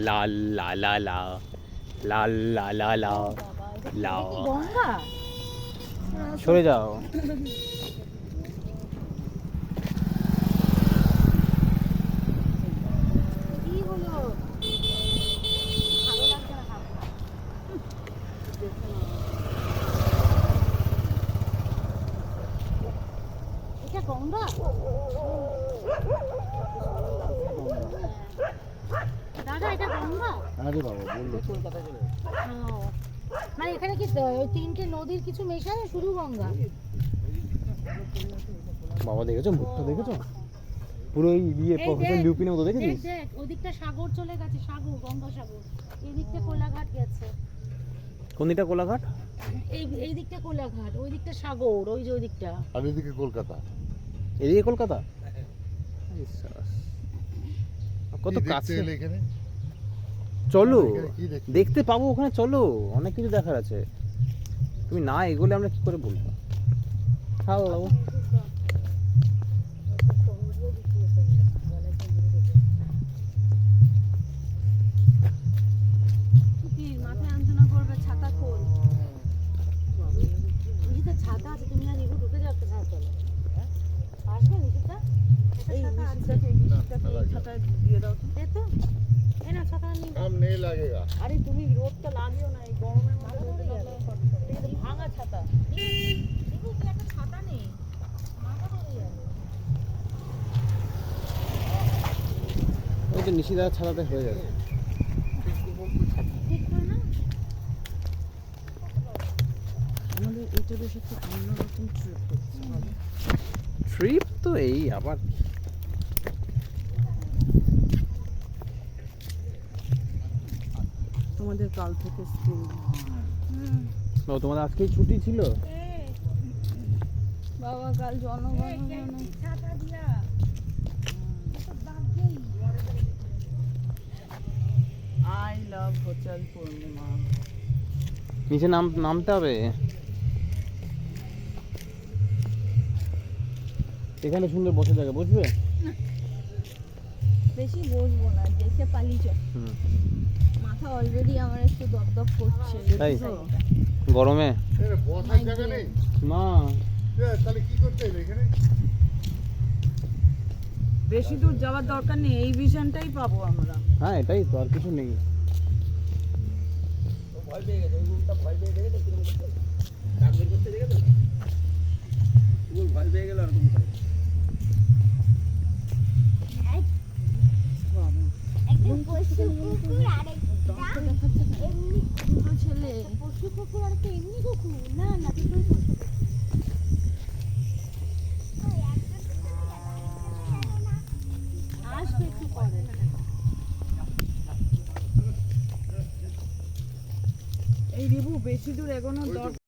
লা লা লা লা লা লা লা লা লা। গঙ্গা সরে যাও। কি হলো? ভালো লাগছে না ভাবনা। এটা গঙ্গা? দাদা এটা গঙ্গা? আরে বাবা বললো কলকাতা চলে ও, মানে এখানে কি ওই তিনটে নদীর কিছু মেশানো শুধু গঙ্গা? বাবা দেখেছো মুখটা দেখেছো পুরো এই ইয়ে প্রফেসর লিউপিনের মতো দেখেছিস? দেখ ওদিকটা সাগর চলে গেছে, সাগর গঙ্গা সাগর। এই দিকটা কোলাঘাট গেছে। কোন দিকটা কোলাঘাট? এই দিকটা কোলাঘাট, ওই দিকটা সাগর, ওই যে ওই দিকটা। আর এদিকে কলকাতা। এদিকে কলকাতা? কত কি কাছে দেখতে এলে এখানে? চলো এখানে কি দেখতে? দেখতে পাবো, ওখানে চলো, অনেক কিছু দেখার আছে। তুমি না এগোলে আমরা কি করে বলবো? হ্যালো। মাথায় আলোচনা করবে, ছাতা খোল। নিশিতা ছাতা আছে, তুমি আর এগো ঢুকে যাও একটা ছাতা। আসবে নিশিতা? এই নিশিতাকে এই ছাতা দিয়ে দাও তো। দে তো। এই না ছাতা নিয়ে। काम नहीं लगेगा। আরে তুমি রোদটা লাগিও না, এই গরমের মধ্যে রোদ লাগলে এটা ভাঙা ছাতা। দেখো কি একটা ছাতা নেই, মাথা ধরে যাবে। ওই তো নিশিদার ছাড়াতে হয়ে যাবে। ঠিক করে না? আমাদের এটা বেশ একটা অন্যরকম ট্রিপ হচ্ছে। ট্রিপ তো এই আবার তোমাদের কাল থেকে স্কুল। ও তোমাদের আজকেই ছুটি ছিল? বাবা কাল জনগণ ছাতা দিয়া আই লাভ হোটেল পূর্ণিমা। নিচে নামতে হবে। এখানে সুন্দর বসে জায়গা, বসবে? বেশি বসবো না, দেখে পালিয়ে চল। হুম। মাথা অলরেডি আমার একটু দপদপ করছে। তাই? গরমে এখানে বসার জায়গা নেই। না তাহলে কি করতে এলে এখানে? বেশি দূর যাওয়ার দরকার নেই, এই ভিশনটাই পাবো আমরা। হ্যাঁ এটাই তো, আর কিছু নেই। ভয় পেয়ে গেছে, ওই রুমটা ভয় পেয়ে গেছে, ডাক বের করতে দেখে তো ভয় পেয়ে গেল এরকম করে। একদম পশু কুকুর আর এমনি দুটো ছেলে। পশু কুকুর আর একটা এমনি কুকুর? না না, দুটোই পশু কুকুর। আসবে একটু পরে। এই রিবু বেশি দূর এগোনোর দরকার